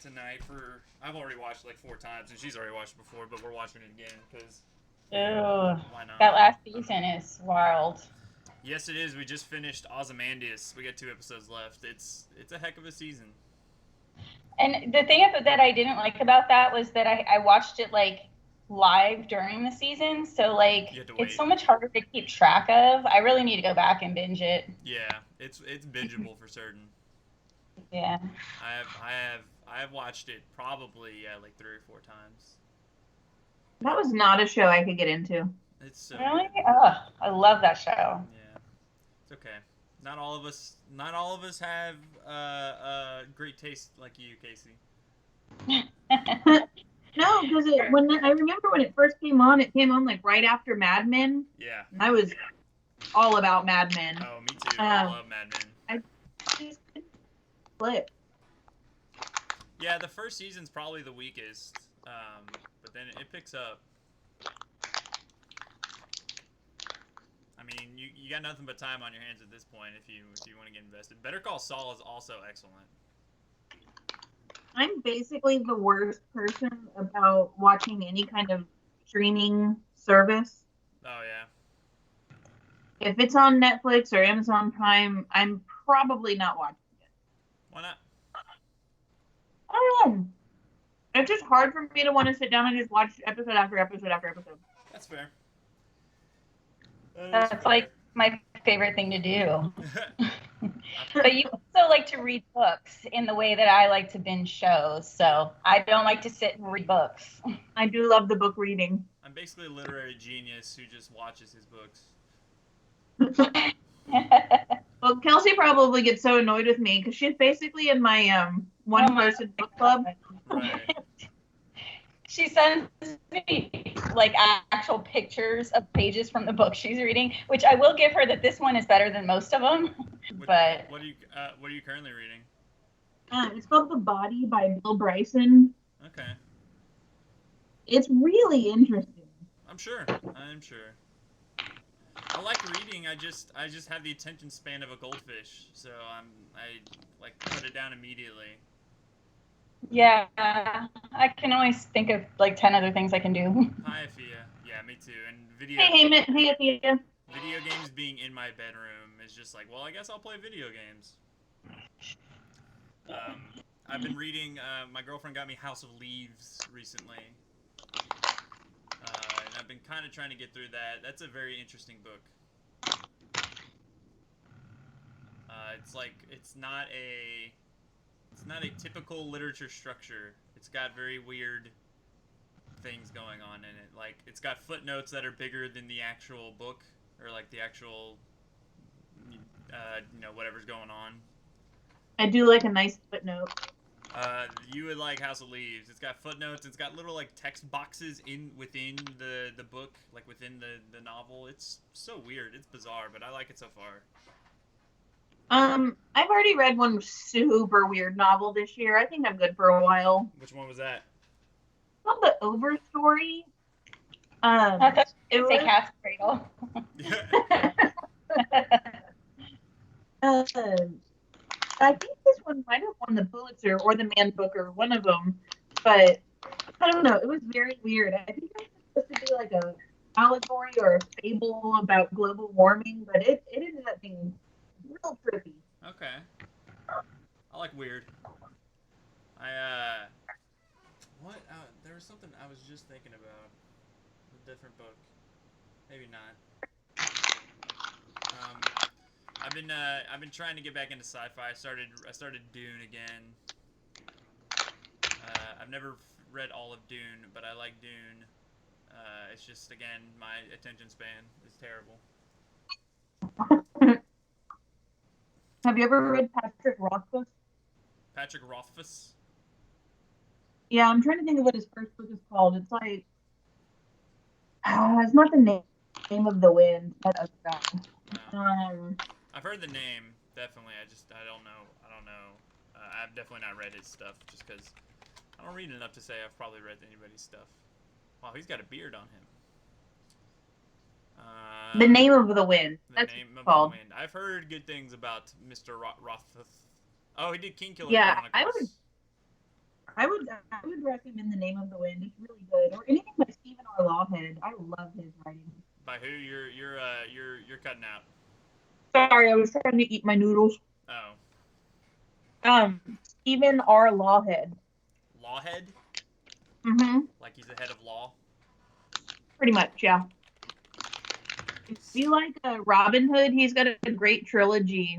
tonight for. I've already watched it like 4 times, and she's already watched it before, but we're watching it again because Ew. why not? That last season is wild. Yes, it is. We just finished Ozymandias. We got 2 episodes left. It's a heck of a season. And the thing that I didn't like about that was that I watched it like live during the season, so like You had to it's wait. so much harder to keep track of. I really need to go back and binge it. Yeah, it's bingeable for certain. Yeah. I have watched it probably like 3 or 4 times. That was not a show I could get into. It's so Really? good. Oh, I love that show. Yeah, it's okay. Not all of us have great taste like you, Casey. No, because I remember when it first came on, it came on like right after Mad Men. Yeah. And I was all about Mad Men. Oh, me too. I love Mad Men. I just couldn't flip. Yeah, the first season's probably the weakest, but then it picks up. I mean, you got nothing but time on your hands at this point if you want to get invested. Better Call Saul is also excellent. I'm basically the worst person about watching any kind of streaming service. Oh yeah. If it's on Netflix or Amazon Prime, I'm probably not watching it. Why not? I don't know. It's just hard for me to want to sit down and just watch episode after episode after episode. That's fair. That's like my favorite thing to do. But you also like to read books in the way that I like to binge shows, so I don't like to sit and read books. I do love the book reading. I'm basically a literary genius who just watches his books. Well, Kelsey probably gets so annoyed with me because she's basically in my one-person book club. Right. She sends me like actual pictures of pages from the book she's reading, which I will give her that this one is better than most of them. But what are you currently reading? It's called The Body by Bill Bryson. Okay. It's really interesting. I'm sure. I like reading. I just have the attention span of a goldfish, so I like put it down immediately. yeah, I can always think of like 10 other things I can do. Hi, Afia. Yeah, me too. And Hey, Athea. video games being in my bedroom is just like, well, I guess I'll play video games. I've been reading. My girlfriend got me House of Leaves recently, and I've been kind of trying to get through that. That's a very interesting book. It's not a typical literature structure. It's got very weird things going on in it. Like, it's got footnotes that are bigger than the actual book, or like the actual, whatever's going on. I do like a nice footnote. You would like House of Leaves. It's got footnotes. It's got little like text boxes within the book, like within the novel. It's so weird. It's bizarre, but I like it so far. I've already read one super weird novel this year. I think I'm good for a while. Which one was that? It's called The Overstory. I thought you would say Cat's Cradle. I think this one might have won the Pulitzer or the Man Booker, one of them. But I don't know. It was very weird. I think it was supposed to be like a allegory or a fable about global warming, but it ended up being real trippy. Okay. I like weird. There was something I was just thinking about. A different book. Maybe not. I've been trying to get back into sci-fi. I started Dune again. I've never read all of Dune, but I like Dune. It's just, again, my attention span is terrible. Have you ever read Patrick Rothfuss? Patrick Rothfuss? Yeah, I'm trying to think of what his first book is called. It's like, it's not the name of the wind. That other guy. I've heard the name, definitely. I don't know. I've definitely not read his stuff, just because I don't read enough to say I've probably read anybody's stuff. Wow, he's got a beard on him. The Name of the Wind. That's what it's called. The Wind. I've heard good things about Mr. Rothfuss. Oh, he did King Killer Yeah, Chronicles. I would recommend The Name of the Wind. It's really good. Or anything by Stephen R. Lawhead. I love his writing. By who? You're cutting out. Sorry, I was trying to eat my noodles. Oh, Stephen R. Lawhead. Lawhead? Mm-hmm. Like he's the head of law? Pretty much, yeah. If you like Robin Hood, he's got a great trilogy.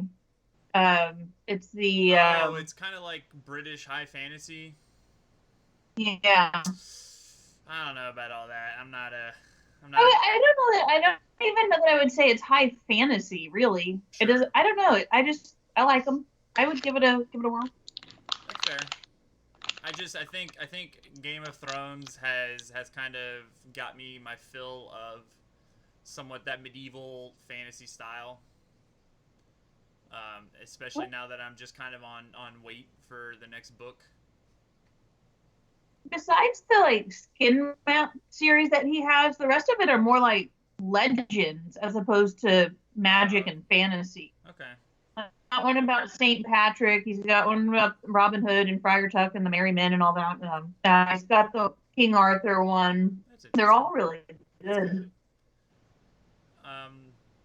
It's the it's kind of like British high fantasy. yeah. I don't know about all that. I'm not. I don't know that. I don't even know that I would say it's high fantasy. Really, Sure. it is. I don't know. I like them. I would give it a whirl. That's fair. I think Game of Thrones has kind of got me my fill of somewhat that medieval fantasy style. Especially What? now that I'm just kind of on wait for the next book. Besides the like skin mount series that he has, the rest of it are more like legends as opposed to magic and fantasy. Okay. Got one about Saint Patrick. He's got one about Robin Hood and Friar Tuck and the Merry Men and all that. He's got the King Arthur one. That's They're all interesting. really good.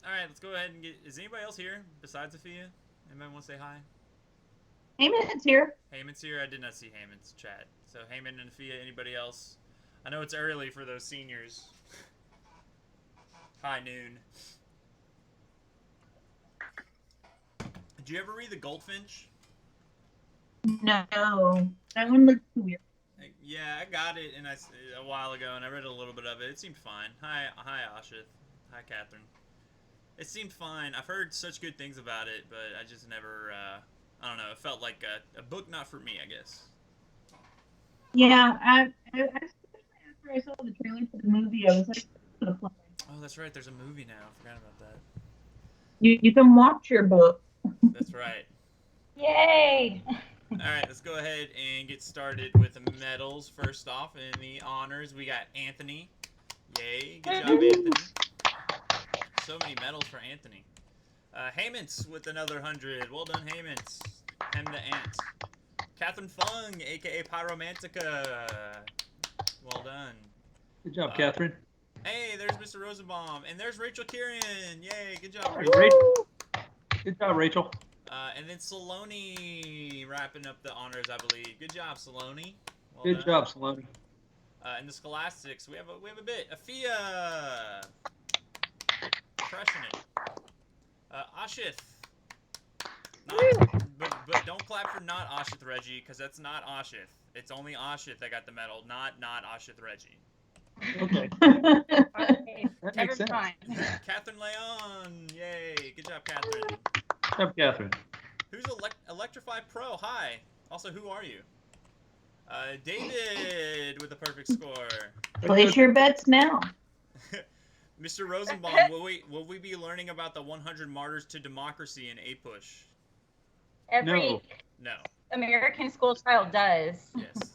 All right, let's go ahead and get. Is anybody else here besides Sophia? Anybody want to say hi? Heyman's here. Heyman's here. I did not see Heyman's chat. So Heyman and Sophia. Anybody else? I know it's early for those seniors. High noon. Did you ever read The Goldfinch? No, that one looks weird. Yeah, I got it a while ago, and I read a little bit of it. It seemed fine. Hi, Ashith. Hi, Catherine. It seemed fine. I've heard such good things about it, but I just never. I don't know. It felt like a book not for me, I guess. Yeah, especially after I saw the trailer for the movie, I was like, Oh, that's right. There's a movie now. I forgot about that. you can watch your book. That's right. Yay! All right, let's go ahead and get started with the medals. First off, in the honors, we got Anthony. Yay, good job, Anthony. So many medals for Anthony. Haymans with another 100. Well done, Haymans. Hem the Ant. Catherine Fung, a.k.a. Pyromantica. Well done. Good job, Catherine. Hey, there's Mr. Rosenbaum. And there's Rachel Kieran. Yay, good job, Hey, Rachel. Rachel. Good job, Rachel. And then Saloni wrapping up the honors, I believe. Good job, Saloni. Well Good done. job, Saloni. In the Scholastics, we have a bit. Afia, crushing it. Ashith. But don't clap for not Ashith Reggie, because that's not Ashith. It's only Ashith that got the medal, not Ashith Reggie. Okay. Okay, That never makes sense. mind. Catherine Leon, yay! Good job, Catherine. Good job, Catherine. Who's Electrify Pro? Hi. Also, who are you? David with a perfect score. Place your bets now. Mr. Rosenbaum, will we be learning about the 100 Martyrs to Democracy in APUSH? Every No. American school child does. Yes.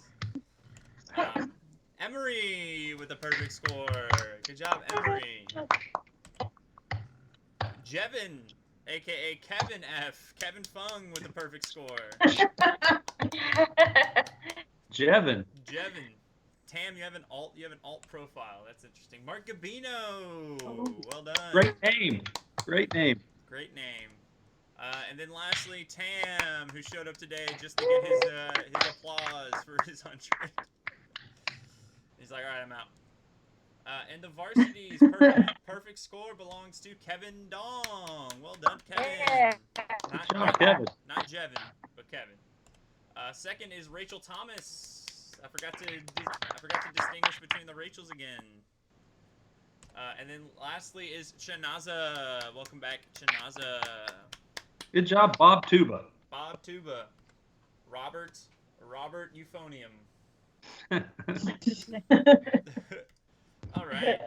Emery with a perfect score. Good job, Emery. Jevin, aka Kevin F. Kevin Fung with a perfect score. Jevin. Jevin. Tam, you have an alt profile. That's interesting. Mark Gabino. Well done. Great name. Great name. Great name. And then lastly, Tam, who showed up today just to get his applause for his 100. He's like, all right, I'm out. And the varsity's perfect score belongs to Kevin Dong. Well done, Kevin. Yeah. Good job, Kevin. Not Jevin, but Kevin. Second is Rachel Thomas. I forgot to distinguish between the Rachels again. And then lastly is Chanaza. Welcome back, Chanaza. Good job, Bob Tuba. Bob Tuba. Robert Euphonium. All right.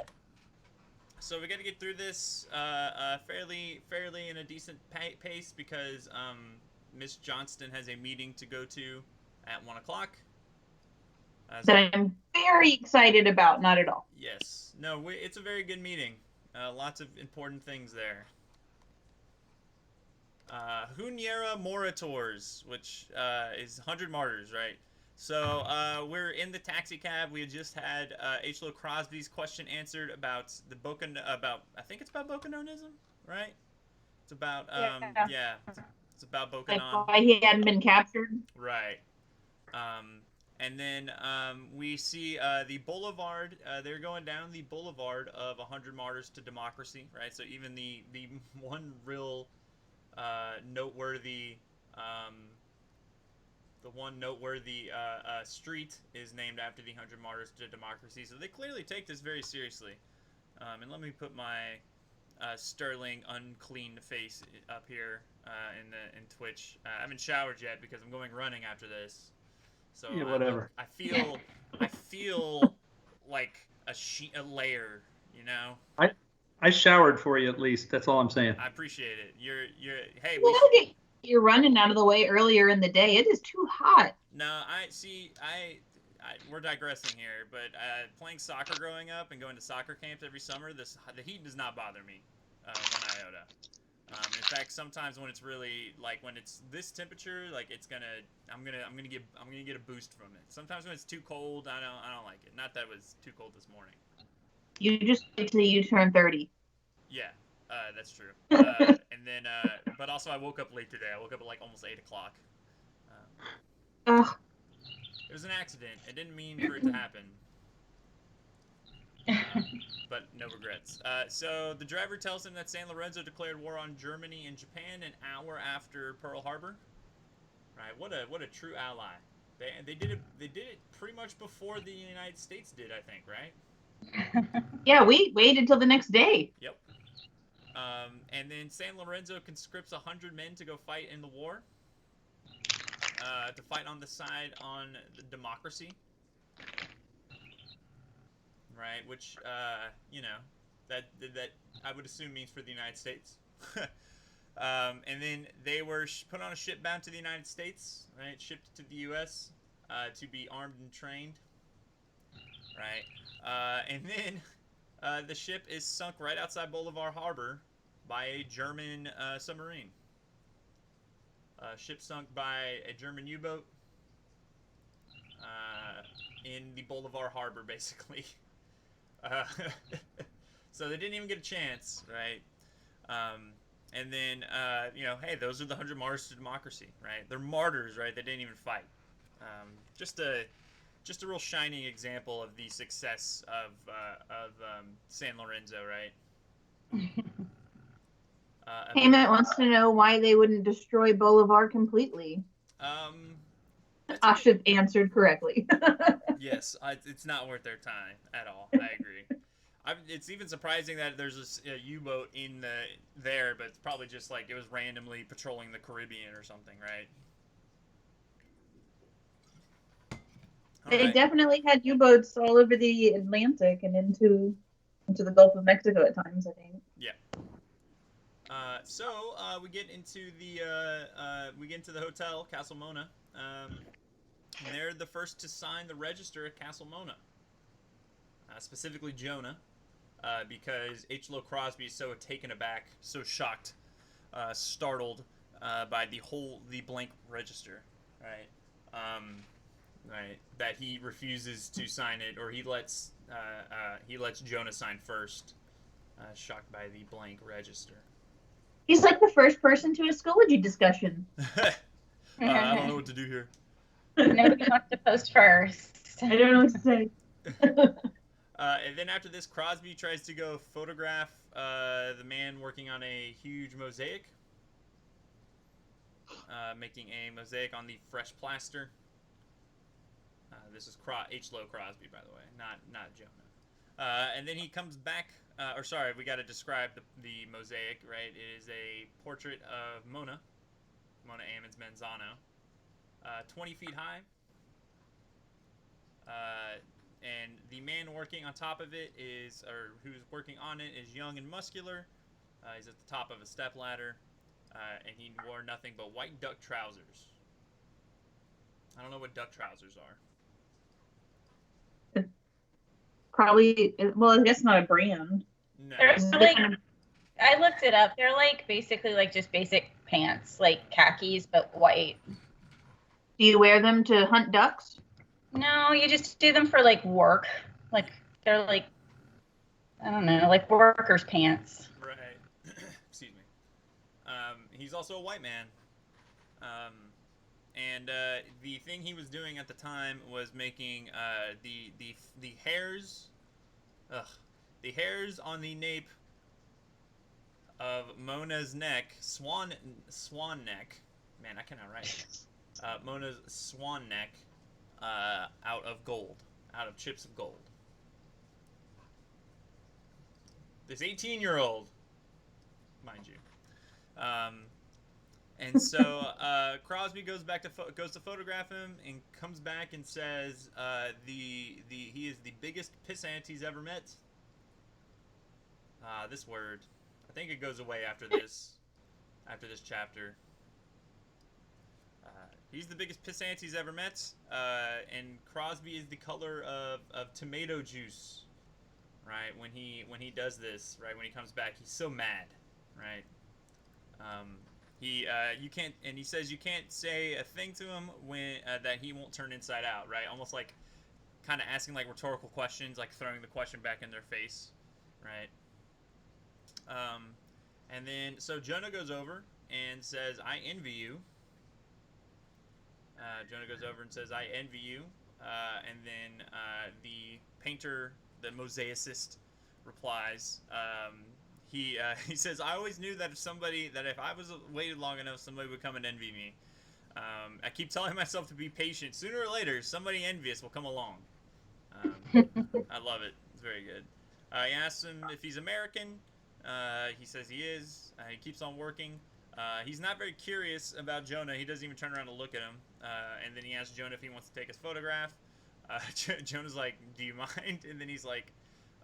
So we got to get through this fairly in a decent pace because Miss Johnston has a meeting to go to at 1 o'clock. That I'm very excited about. Not at all. Yes. No, it's a very good meeting. Lots of important things there. Huniera Morators, which is 100 Martyrs, right? So we're in the taxi cab. We had just had H. Lo Crosby's question answered about the I think it's about Bokononism, right? It's about Yeah. it's about Like Bokonon. why he hadn't been captured. Right. And then we see the boulevard. They're going down the boulevard of 100 Martyrs to Democracy, right? So even the one real noteworthy street is named after the 100 Martyrs to Democracy. So they clearly take this very seriously. And let me put my sterling unclean face up here in Twitch. I haven't showered yet because I'm going running after this. So Yeah, whatever. I feel like a layer, you know. I showered for you at least. That's all I'm saying. I appreciate it. Hey, We gotta get your running out of the way earlier in the day. It is too hot. No, we're digressing here, but playing soccer growing up and going to soccer camps every summer, the heat does not bother me one iota. In fact, sometimes when it's really like when it's this temperature, like I'm gonna get a boost from it. Sometimes when it's too cold, I don't like it. Not that it was too cold this morning. You just wait till you turn 30. Yeah, that's true. And then, but also I woke up late today. I woke up at like almost 8 o'clock. Ugh. It was an accident. It didn't mean for it to happen. But no regrets. So the driver tells him that San Lorenzo declared war on Germany and Japan an hour after Pearl Harbor. Right? What a true ally. They did it pretty much before the United States did, I think, right? Yeah, we waited till the next day. Yep. And then San Lorenzo conscripts 100 men to go fight in the war. To fight on the side on the democracy. Right, which that I would assume means for the United States. And then they were put on a ship bound to the United States, right? Shipped to the U.S. To be armed and trained, right? And then the ship is sunk right outside Bolivar Harbor by a German submarine. Ship sunk by a German U-boat in the Bolivar Harbor, basically. So they didn't even get a chance, right? And then, hey, those are the 100 Martyrs to Democracy, right? They're martyrs, right? They didn't even fight. Just a real shining example of the success of San Lorenzo, right? Hammett wants to know why they wouldn't destroy Bolivar completely. Asha answered correctly. Yes, it's not worth their time at all. I agree. It's even surprising that there's a U-boat in there, but it's probably just like it was randomly patrolling the Caribbean or something, right? They definitely had U-boats all over the Atlantic and into the Gulf of Mexico at times, I think. Yeah. So we get into the hotel, Castle Mona. And they're the first to sign the register at Castle Mona. Specifically Jonah, because H. Lo Crosby is so taken aback, so shocked, startled by the blank register, right? Right, that he refuses to sign it, or he lets Jonah sign first, shocked by the blank register. He's like the first person to a Schoology discussion. I don't know what to do here. Nobody wants to post first. I don't know what to say. And then after this, Crosby tries to go photograph the man working on a huge mosaic, making a mosaic on the fresh plaster. This is H. Lo Crosby, by the way, not Jonah. And then he comes back. We got to describe the mosaic, right? It is a portrait of Mona Ammons Manzano, 20 feet high. And the man working on top of it who's working on it is young and muscular. He's at the top of a stepladder, and he wore nothing but white duck trousers. I don't know what duck trousers are. Probably, well, I guess not a brand. No. They're like, I looked it up. They're like basically like just basic pants, like khakis but white. Do you wear them to hunt ducks? No, you just do them for like work. Like they're like, I don't know, like workers' pants. Right. Excuse me. He's also a white man. Um, and the thing he was doing at the time was making the hairs, ugh, the hairs on the nape of Mona's neck, swan neck. Man, I cannot write. Mona's swan neck, out of gold, out of chips of gold. This 18-year-old, mind you. And so Crosby goes to photograph him and comes back and says he is the biggest pissant he's ever met. This word, I think it goes away after this chapter. He's the biggest pissant he's ever met, and Crosby is the color of tomato juice. Right, when he does this, right, when he comes back, he's so mad, right? You can't, and he says you can't say a thing to him when that he won't turn inside out, right? Almost like kind of asking like rhetorical questions, like throwing the question back in their face, right? And then so Jonah goes over and says, "I envy you." Jonah goes over and says, "I envy you," and then the painter, the mosaicist, replies. He says, "I always knew that if I was waited long enough, somebody would come and envy me. I keep telling myself to be patient. Sooner or later, somebody envious will come along." I love it. It's very good. He asks him if he's American. He says he is. He keeps on working. He's not very curious about Jonah. He doesn't even turn around to look at him. And then he asks Jonah if he wants to take his photograph. Jonah's like, "Do you mind?" And then he's like,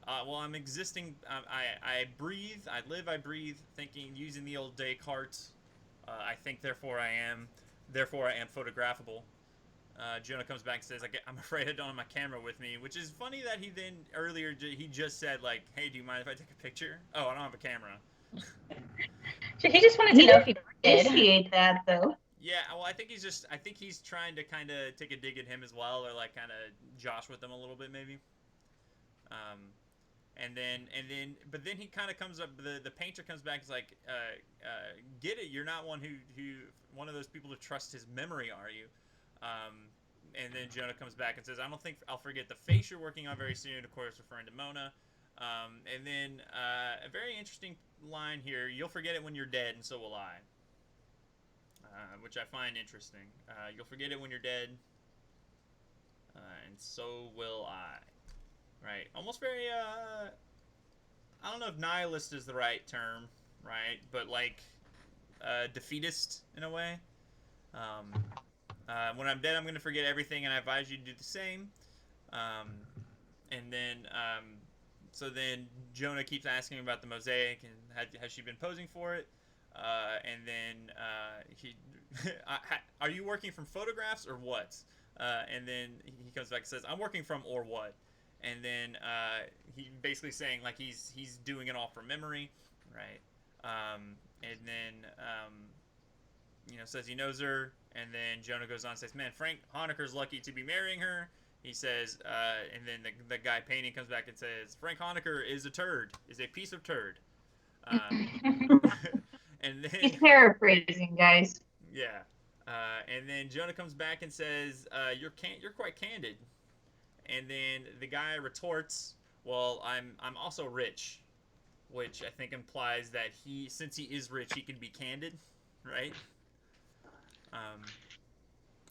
"Well, I'm existing. I breathe. I live. I breathe. Thinking, using the old Descartes. I think, therefore I am. Therefore I am photographable." Jonah comes back and says, "I'm afraid I don't have my camera with me," which is funny that he then earlier he just said like, "Hey, do you mind if I take a picture?" Oh, I don't have a camera. He just wanted to know if he did. Appreciate that though. Yeah, well, I think he's trying to kind of take a dig at him as well, or like kind of josh with him a little bit maybe. But then he kind of comes up. The painter comes back. He's like, "Get it? You're not one one of those people to trust his memory, are you?" And then Jonah comes back and says, "I don't think I'll forget the face you're working on very soon." Of course, referring to Mona. And then a very interesting line here: "You'll forget it when you're dead, and so will I." Which I find interesting. You'll forget it when you're dead, and so will I. Right? Almost very, I don't know if nihilist is the right term, right? But like, defeatist in a way. When I'm dead, I'm going to forget everything, and I advise you to do the same. And then, so then Jonah keeps asking about the mosaic and has she been posing for it? And then are you working from photographs or what? And then he comes back and says, "I'm working from or what?" And then he basically saying like he's doing it all from memory, right? And then says he knows her, and then Jonah goes on and says, "Man, Frank Honecker's lucky to be marrying her." He says, and then the guy painting comes back and says, "Frank Honecker is a piece of turd." And then He's paraphrasing, guys. Yeah, and then Jonah comes back and says, "You're quite candid." And then the guy retorts, "Well, I'm also rich," which I think implies that since he is rich, he can be candid, right?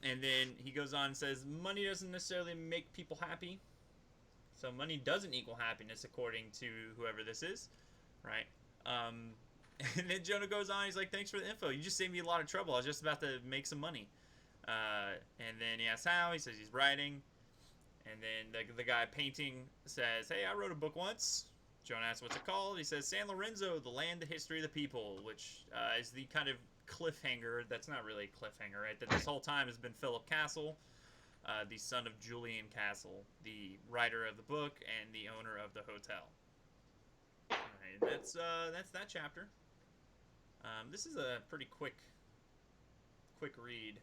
And then he goes on and says, "Money doesn't necessarily make people happy, so money doesn't equal happiness according to whoever this is, right?" And then Jonah goes on. He's like, "Thanks for the info. You just saved me a lot of trouble. I was just about to make some money." And then he asks how. He says he's writing. And then the guy painting says, "Hey, I wrote a book once." Jonah asks, "What's it called?" He says, "San Lorenzo, the Land, the History of the People," which is the kind of cliffhanger. That's not really a cliffhanger, right? That this whole time has been Philip Castle, the son of Julian Castle, the writer of the book and the owner of the hotel. All right, that's that chapter. This is a pretty quick read.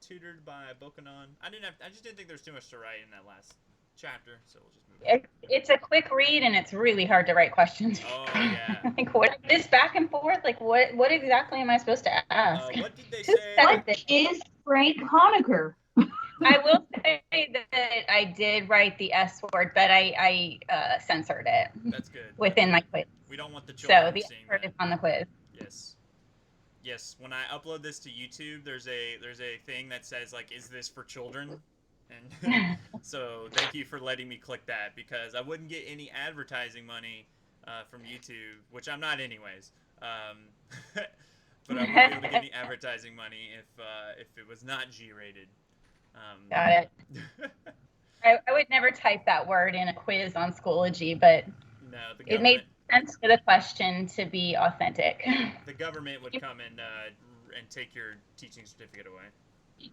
tutored by Bokanon. I just didn't think there was too much to write in that last chapter, so we'll just move on. It's a quick read, and it's really hard to write questions. Oh yeah. Like what this back and forth? Like what exactly am I supposed to ask? What did they Who say? said What this? is Frank Honecker? I will say that I did write the S word, but I censored it That's good. within my quiz. We don't want the So children the S seeing word that. is on the quiz. Yes. When I upload this to YouTube, there's a thing that says like, "Is this for children?" And so thank you for letting me click that, because I wouldn't get any advertising money from YouTube, which I'm not anyways. But I wouldn't be able to get any advertising money if it was not G-rated. Got it. I would never type that word in a quiz on Schoology, but No, it made sense for the question to be authentic. The government would come and take your teaching certificate away.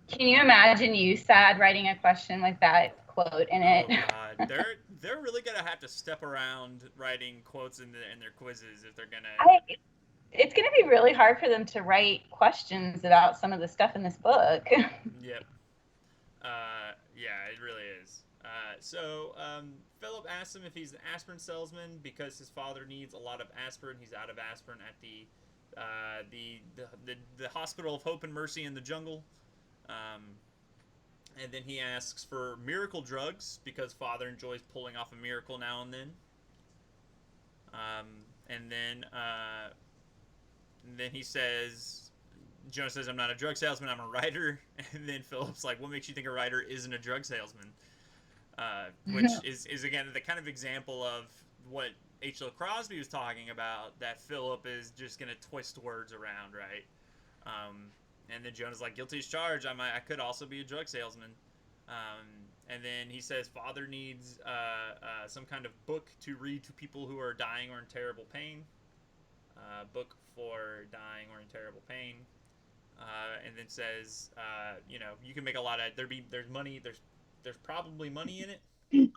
Can you imagine you, Sad, writing a question like that quote in it? Oh God, they're really gonna have to step around writing quotes in their quizzes if they're gonna. It's gonna be really hard for them to write questions about some of the stuff in this book. Yep. Yeah, it really is. So Philip asks him if he's an aspirin salesman because his father needs a lot of aspirin. He's out of aspirin at the Hospital of Hope and Mercy in the jungle. And then he asks for miracle drugs because father enjoys pulling off a miracle now and then. And then he says, Jonah says, "I'm not a drug salesman, I'm a writer." And then Philip's like, "What makes you think a writer isn't a drug salesman?" Which is again the kind of example of what H.L. Crosby was talking about, that Philip is just going to twist words around, right? And then Jonah's like, "Guilty as charged. I could also be a drug salesman." And then he says father needs some kind of book to read to people who are dying or in terrible pain. Book for dying or in terrible pain. And then says, you can make a lot of there's money. There's probably money in it.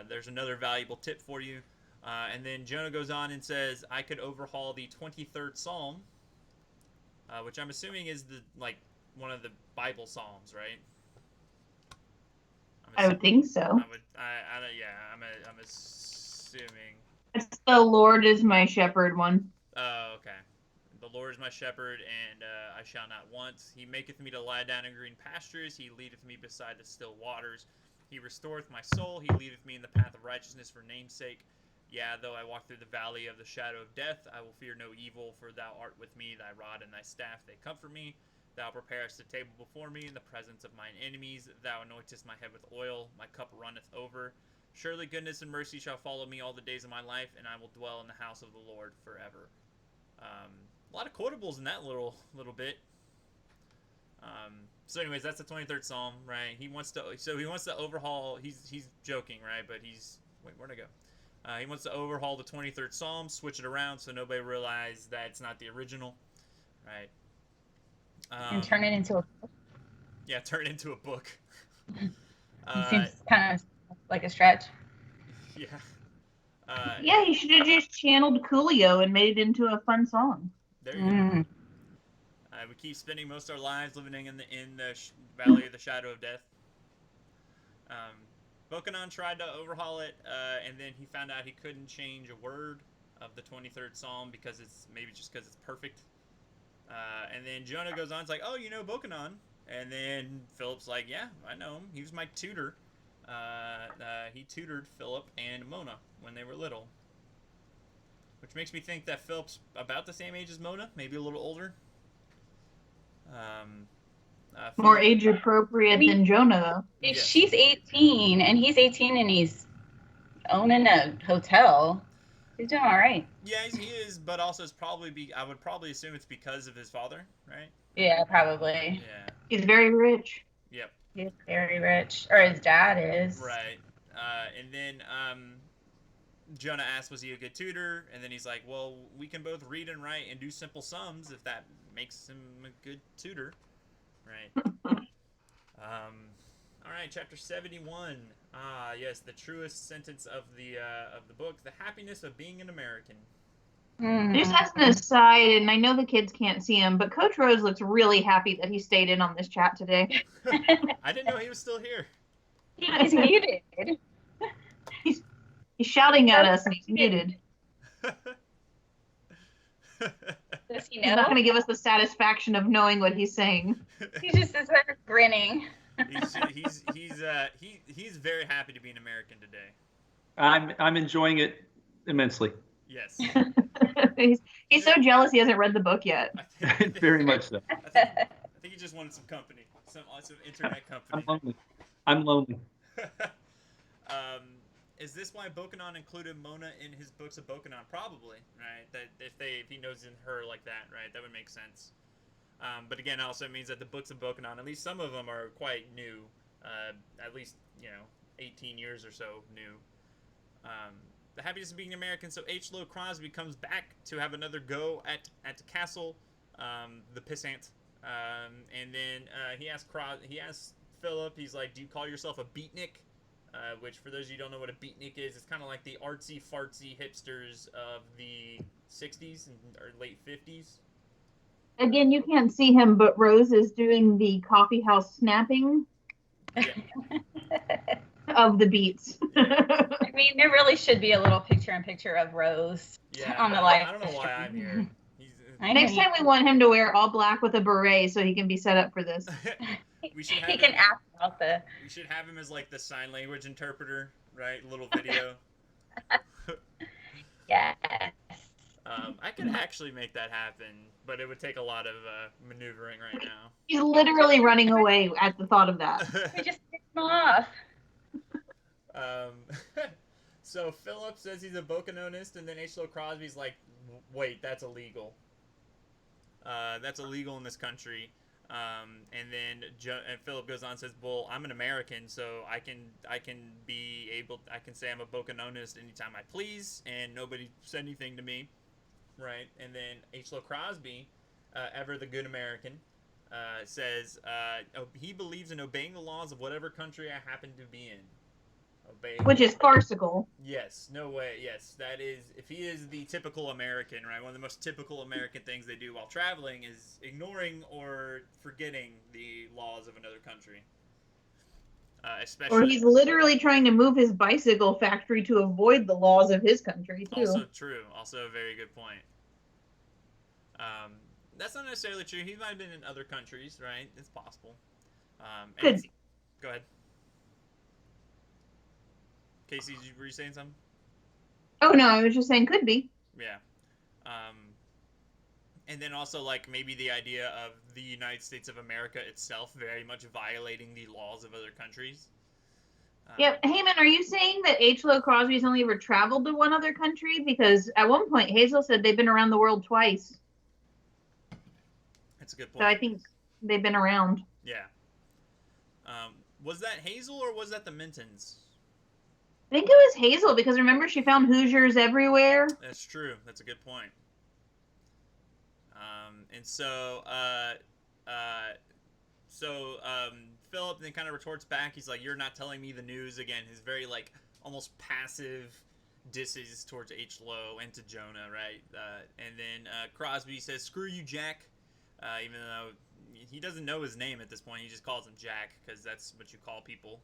There's another valuable tip for you. And then Jonah goes on and says, "I could overhaul the 23rd Psalm," which I'm assuming is one of the Bible Psalms, right? I would think so. I'm assuming. It's the Lord is my shepherd one. Oh, okay. "The Lord is my shepherd, and I shall not want. He maketh me to lie down in green pastures. He leadeth me beside the still waters. He restoreth my soul. He leadeth me in the path of righteousness for name's sake. Yeah, though I walk through the valley of the shadow of death, I will fear no evil, for thou art with me. Thy rod and thy staff, they comfort me. Thou preparest a table before me in the presence of mine enemies. Thou anointest my head with oil. My cup runneth over. Surely goodness and mercy shall follow me all the days of my life, and I will dwell in the house of the Lord forever." A lot of quotables in that little bit. So anyways, that's the 23rd Psalm, right? He wants to overhaul. He's joking, right? But where'd I go? He wants to overhaul the 23rd Psalm, switch it around so nobody realizes that it's not the original, right? And turn it into a book. Yeah, turn it into a book. Seems kind of like a stretch. Yeah. Yeah, you should have just channeled Coolio and made it into a fun song. There you go. We keep spending most of our lives living in the valley of the shadow of death. Bokanon tried to overhaul it, and then he found out he couldn't change a word of the 23rd Psalm because it's perfect. And then Jonah goes on, it's like, "Oh, you know Bokanon?" And then Philip's like, "Yeah, I know him. He was my tutor. He tutored Philip and Mona when they were little." Which makes me think that Philip's about the same age as Mona, maybe a little older. More age appropriate than Jonah, though. If she's 18 and he's 18 and he's owning a hotel, he's doing all right. Yeah, he is, but also I would probably assume it's because of his father, right? Yeah, probably. Yeah. He's very rich. Yep. He's very rich, or his dad is. Right. And then Jonah asks, was he a good tutor? And then he's like, "Well, we can both read and write and do simple sums if that makes him a good tutor." Right. All right, chapter 71. Yes, the truest sentence of the book: "The happiness of being an American." Just as an aside, and I know the kids can't see him, but Coach Rose looks really happy that he stayed in on this chat today. I didn't know he was still here. He's muted. He's shouting at us and he's muted. Does he He's know? not going to give us the satisfaction of knowing what he's saying. He just is there grinning. He's very happy to be an American today. I'm enjoying it immensely. Yes. he's so jealous he hasn't read the book yet. Very much so. I think he just wanted some company, some internet company. I'm lonely. Is this why Bokanon included Mona in his books of Bokanon? Probably, right? That if he knows in her like that, right? That would make sense. But again, also means that the books of Bokanon, at least some of them, are quite new. At least 18 years or so new. The happiness of being American. So H. Lowe Crosby comes back to have another go at the castle, the pissant, and then he asks Philip. He's like, "Do you call yourself a beatnik?" Which, for those of you who don't know what a beatnik is, it's kind of like the artsy fartsy hipsters of the 60s or late 50s. Again, you can't see him, but Rose is doing the coffee house snapping of the beats. I mean, there really should be a little picture-in-picture of Rose on the live. I don't know why I'm here. Next time we want him to wear all black with a beret so he can be set up for this. We should have he can act out the. We should have him as like the sign language interpreter, right? A little video. Yes. I could actually make that happen, but it would take a lot of maneuvering right now. He's literally running away at the thought of that. We just picked him off. So Philip says he's a Bokanonist, and then H. Lowe Crosby's like, wait, that's illegal. That's illegal in this country. And then Philip goes on and says, well, I'm an American, so I can say I'm a Bokanonist anytime I please, and nobody said anything to me, right? And then H. Lowe Crosby, ever the good American, says he believes in obeying the laws of whatever country I happen to be in. Which is farcical. Yes, no way. Yes, that is. If he is the typical American, right? One of the most typical American things they do while traveling is ignoring or forgetting the laws of another country. Especially. Or he's literally trying to move his bicycle factory to avoid the laws of his country too. Also true. Also a very good point. That's not necessarily true. He might have been in other countries, right? It's possible. Could be. Go ahead. Casey, were you saying something? Oh, no, I was just saying could be. Yeah. And then also, like, maybe the idea of the United States of America itself very much violating the laws of other countries. Yep. Heyman, are you saying that H. Lowe Crosby's only ever traveled to one other country? Because at one point, Hazel said they've been around the world twice. That's a good point. So I think they've been around. Yeah. Was that Hazel or was that the Mintons? I think it was Hazel because remember she found Hoosiers everywhere. That's true. That's a good point. And so Philip then kind of retorts back. He's like, "You're not telling me the news." Again, his very like almost passive disses towards H. Lowe and to Jonah, right? And then Crosby says, "Screw you, Jack," even though he doesn't know his name at this point. He just calls him Jack because that's what you call people,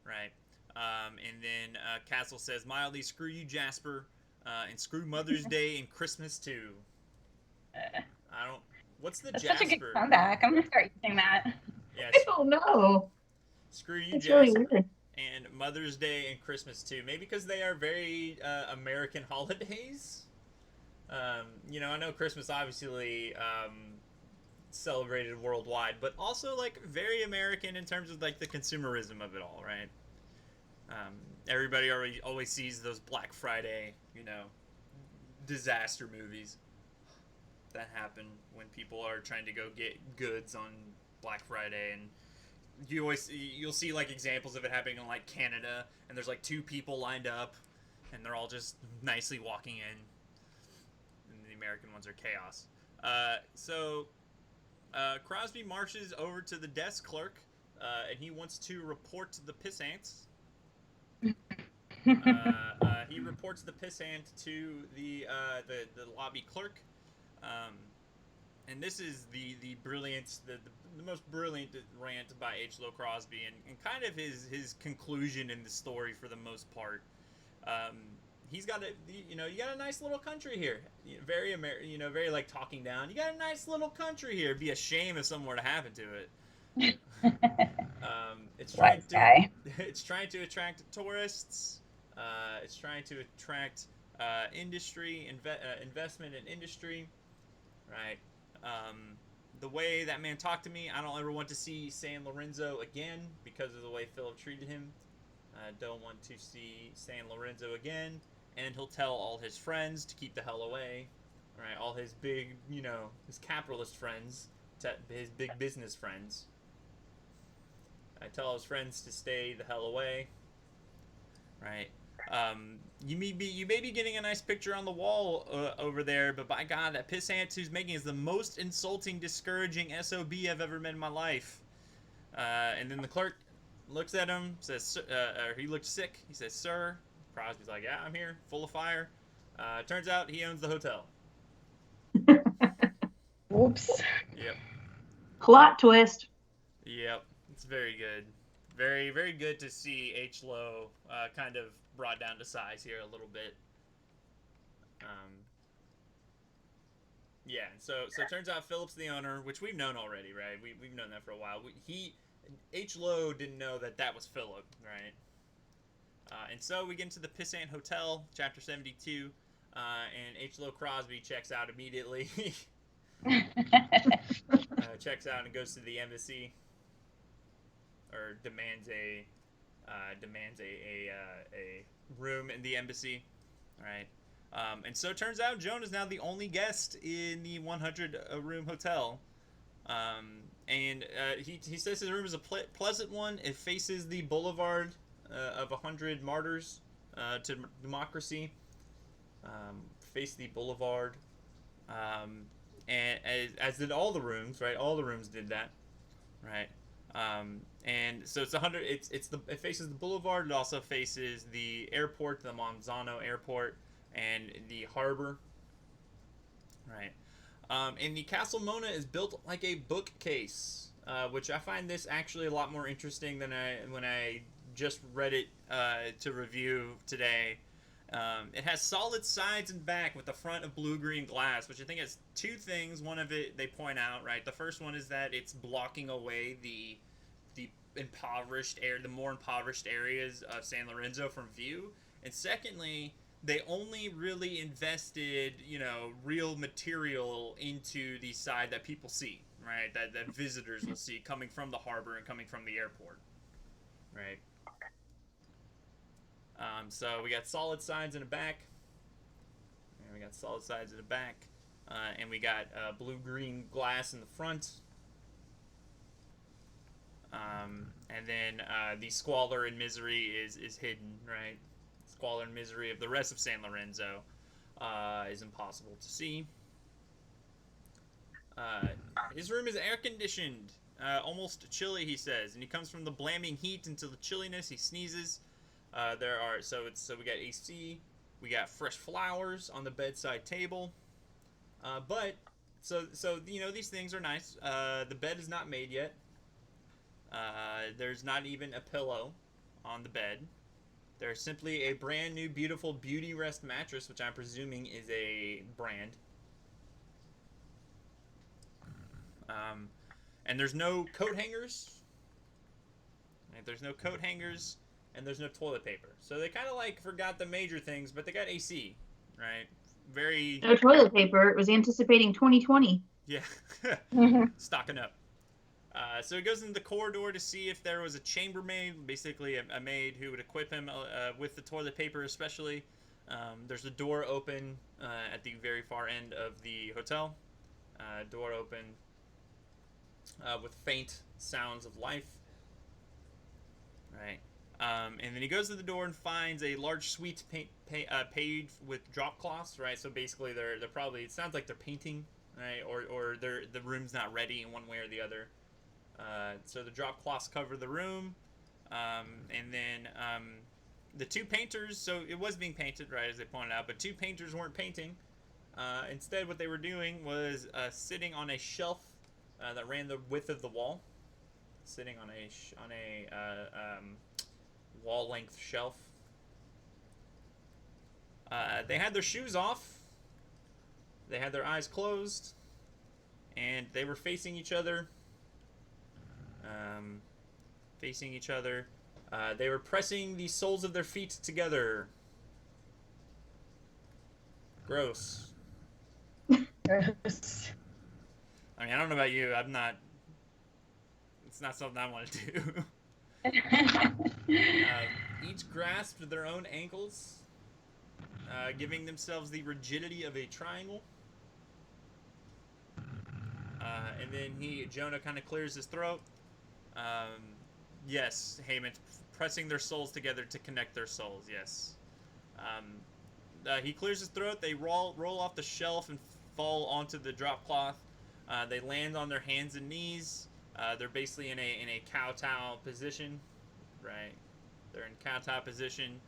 right? And then Castle says mildly, "Screw you, Jasper," and screw Mother's Day and Christmas too. I don't. What's the That's Jasper? such a good comeback. I'm gonna start using that. Yeah, I don't know. screw you, It's Jasper, really weird. and Mother's Day and Christmas too. Maybe because they are very American holidays. I know Christmas obviously celebrated worldwide, but also like very American in terms of like the consumerism of it all, right? Everybody always sees those Black Friday, disaster movies that happen when people are trying to go get goods on Black Friday, and you'll see like examples of it happening in like Canada, and there's like two people lined up, and they're all just nicely walking in, and the American ones are chaos. So Crosby marches over to the desk clerk, and he wants to report to the pissants. He reports the pissant to the lobby clerk, um, and this is the brilliant, the most brilliant rant by H. Lowe Crosby, and kind of his conclusion in the story for the most part. Um, he's got you got a nice little country here, very very like talking down. You got a nice little country here. It'd be a shame if something were to happen to it. It's trying Wise to guy. it's trying to attract tourists. It's trying to attract industry, investment in industry, right? The way that man talked to me, I don't ever want to see San Lorenzo again because of the way Philip treated him. I don't want to see San Lorenzo again, and he'll tell all his friends to keep the hell away, right? All his big, his capitalist friends, his big business friends. I tell his friends to stay the hell away, right? You may be getting a nice picture on the wall over there, but by God, that pissant who's making is the most insulting, discouraging SOB I've ever met in my life. And then the clerk looks at him, says, or he looked sick. He says, "Sir." Crosby's like, "Yeah, I'm here, full of fire." Turns out he owns the hotel. Whoops. Yep. Plot twist. Yep. It's very good. Very, very good to see H. Lowe kind of brought down to size here a little bit. Yeah, so it turns out Philip's the owner, which we've known already, right? We've known that for a while. H. Lowe didn't know that was Philip, right? And so we get into the Pissant Hotel, chapter 72, and H. Lowe Crosby checks out immediately. Checks out and goes to the embassy, or demands a room in the embassy, right? And so it turns out Joan is now the only guest in the 100-room hotel. And he says his room is a pleasant one. It faces the boulevard of 100 martyrs to democracy. Face the boulevard. And as did all the rooms, right? All the rooms did that, right? And so it's 100. It faces the boulevard. It also faces the airport, the Monzano airport, and the harbor, right? And the Castle Mona is built like a bookcase, which I find this actually a lot more interesting than when I just read it to review today. It has solid sides and back with the front of blue-green glass, which I think has two things. One of it they point out, right? The first one is that it's blocking away the more impoverished areas of San Lorenzo from view. And secondly, they only really invested, real material into the side that people see, right? That visitors will see coming from the harbor and coming from the airport, right? So we got solid sides in the back. And we got solid sides in the back. And we got blue-green glass in the front. And then the squalor and misery is hidden, right? Squalor and misery of the rest of San Lorenzo is impossible to see. His room is air-conditioned. Almost chilly, he says. And he comes from the blaming heat into the chilliness. He sneezes. So we got AC, we got fresh flowers on the bedside table, but these things are nice. The bed is not made yet. There's not even a pillow on the bed. There's simply a brand new beautiful Beauty Rest mattress, which I'm presuming is a brand. And there's no coat hangers. Right? There's no coat hangers. And there's no toilet paper. So they kind of forgot the major things, but they got AC, right? No toilet paper. It was anticipating 2020. Yeah. Stocking up. So he goes into the corridor to see if there was a chambermaid, basically a maid who would equip him with the toilet paper especially. There's a door open at the very far end of the hotel. Door open with faint sounds of life. Right. And then he goes to the door and finds a large suite paid with drop cloths, right? So basically, they're probably, it sounds like they're painting, right? Or the room's not ready in one way or the other. So the drop cloths cover the room, and then the two painters, so it was being painted, right, as they pointed out, but two painters weren't painting. Instead, what they were doing was sitting on a shelf that ran the width of the wall, sitting on a wall length shelf. They had their shoes off. They had their eyes closed, and they were facing each other. Facing each other. They were pressing the soles of their feet together. Gross. Gross. I mean, I don't know about you. I'm not. It's not something I want to do. Each grasped their own ankles, giving themselves the rigidity of a triangle. And then Jonah kind of clears his throat. Yes, Heyman's pressing their souls together to connect their souls. Yes. He clears his throat. They roll off the shelf and fall onto the drop cloth. They land on their hands and knees. They're basically in a kowtow position, right? They're in kowtow position.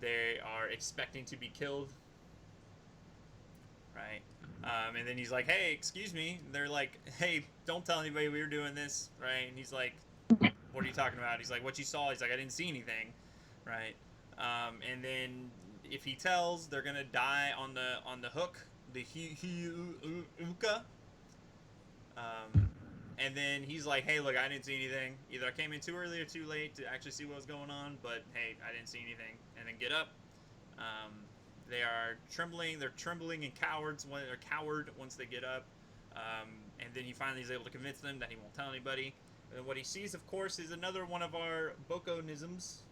They are expecting to be killed, right? And then he's like, "Hey, excuse me." They're like, "Hey, don't tell anybody we were doing this," right? And he's like, "What are you talking about?" He's like, "What you saw?" He's like, "I didn't see anything," right? And then if he tells, they're gonna die on the hook, the uka. And then he's like, "Hey, look, I didn't see anything. Either I came in too early or too late to actually see what was going on, but hey, I didn't see anything." And then get up. They are trembling. They're trembling and cowards when they're coward once they get up. And then he finally is able to convince them that he won't tell anybody. And what he sees, of course, is another one of our Boko-nisms,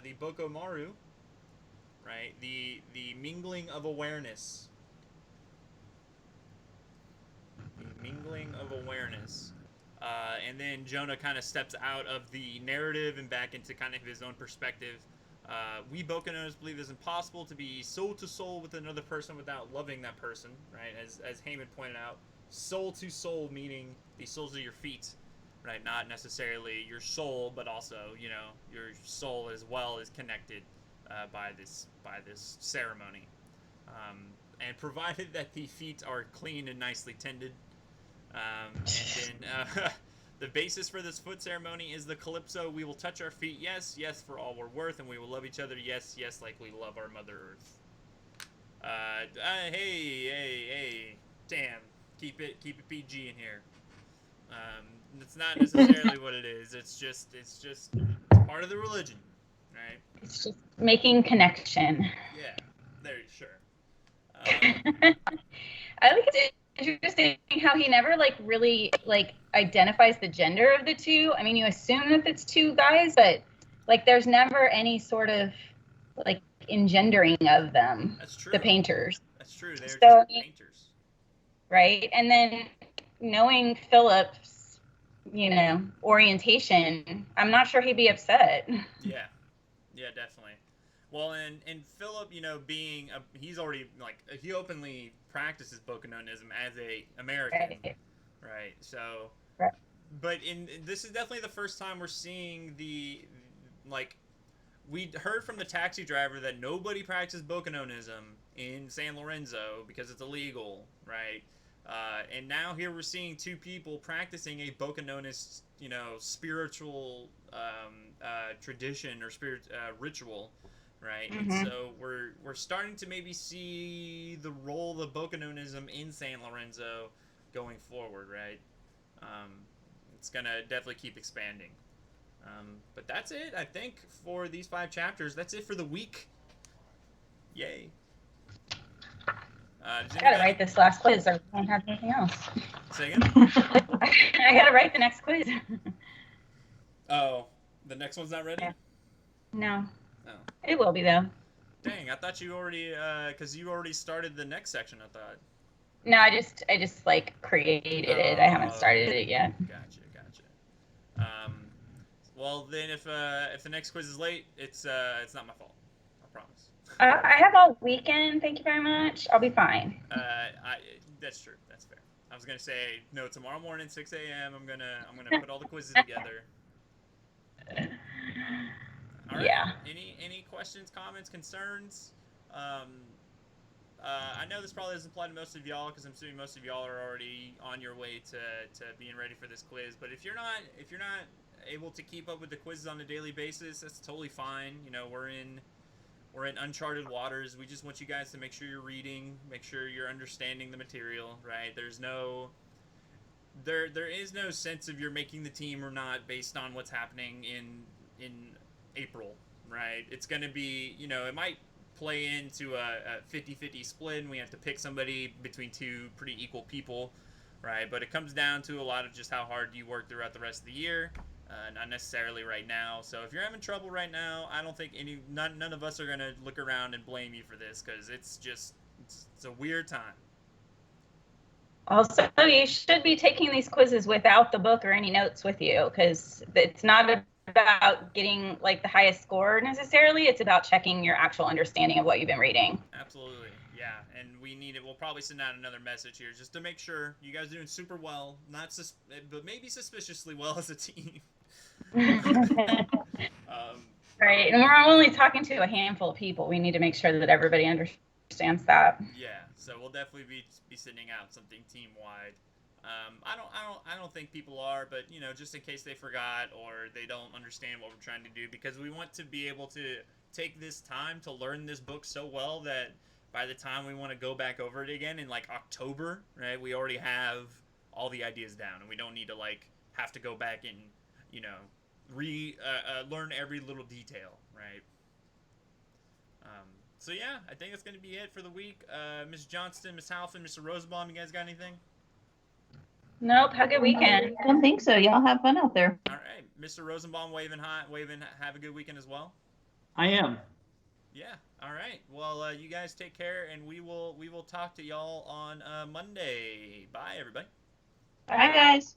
the Boko Maru, right? The mingling of awareness. The mingling of awareness. And then Jonah kind of steps out of the narrative and back into kind of his own perspective. We Bokonos believe it's impossible to be soul to soul with another person without loving that person, right? As Heyman pointed out, soul to soul meaning the soles of your feet, right? Not necessarily your soul, but also, you know, your soul as well is connected by this ceremony. And provided that the feet are clean and nicely tended. And then the basis for this foot ceremony is the Calypso. We will touch our feet, yes, yes, for all we're worth, and we will love each other, yes, yes, like we love our Mother Earth. Hey, damn, keep it PG in here. It's not necessarily what it is. It's just part of the religion, right? It's just making connection. Yeah, there, sure. I think it's interesting how he never really identifies the gender of the two. I mean, you assume that it's two guys, but there's never any sort of engendering of them. That's true. The painters. That's true. They're just painters. Right, and then knowing Philip's, orientation, I'm not sure he'd be upset. Yeah, definitely. Well, and Philip, being he's already he openly practices Bokononism as a American, right? So, right. But this is definitely the first time we're seeing we heard from the taxi driver that nobody practices Bokononism in San Lorenzo because it's illegal, right? And now here we're seeing two people practicing a Bokononist, spiritual tradition or ritual. Right, mm-hmm. And so we're starting to maybe see the role of Bokononism in San Lorenzo going forward, right? It's gonna definitely keep expanding. But that's it, I think, for these 5 chapters. That's it for the week. Yay! I gotta write this last quiz, or I won't have anything else. Say again? I gotta write the next quiz. Oh, the next one's not ready? Yeah. No. Oh. It will be, though. Dang, I thought you already, because you already started the next section, I thought. No, I just created it. I haven't started it yet. Gotcha. Well, then if the next quiz is late, it's not my fault. I promise. I have all weekend. Thank you very much. I'll be fine. That's true. That's fair. I was gonna say no. Tomorrow morning, 6 a.m. I'm gonna put all the quizzes together. All right. Yeah. Any questions, comments, concerns. I know this probably doesn't apply to most of y'all because I'm assuming most of y'all are already on your way to being ready for this quiz. But if you're not able to keep up with the quizzes on a daily basis, that's totally fine. You know, we're in uncharted waters. We just want you guys to make sure you're reading, make sure you're understanding the material, right? There is no sense of you're making the team or not based on what's happening in April, right? It's going to be, you know, it might play into a 50-50 split and we have to pick somebody between two pretty equal people, right? But it comes down to a lot of just how hard you work throughout the rest of the year, not necessarily right now. So if you're having trouble right now, I don't think none of us are going to look around and blame you for this because it's a weird time. Also, you should be taking these quizzes without the book or any notes with you because it's not about getting like the highest score necessarily. It's about checking your actual understanding of what you've been reading. Absolutely, yeah. And we need it. We'll probably send out another message here just to make sure you guys are doing super well, but maybe suspiciously well as a team. Right, and we're only talking to a handful of people. We need to make sure that everybody understands that. Yeah, so we'll definitely be sending out something team wide. I don't think people are, but you know, just in case they forgot or they don't understand what we're trying to do, because we want to be able to take this time to learn this book so well that by the time we want to go back over it again in like October, right, we already have all the ideas down, and we don't need to like have to go back and, you know, learn every little detail, right? So yeah, I think that's going to be it for the week. Ms. Johnston, Ms. Halfin, Mr. Rosenbaum, you guys got anything? Nope. Have a good weekend. I don't think so. Y'all have fun out there. All right, Mr. Rosenbaum, waving. Have a good weekend as well. I am. Yeah. All right. Well, you guys take care, and we will talk to y'all on Monday. Bye, everybody. Bye, guys.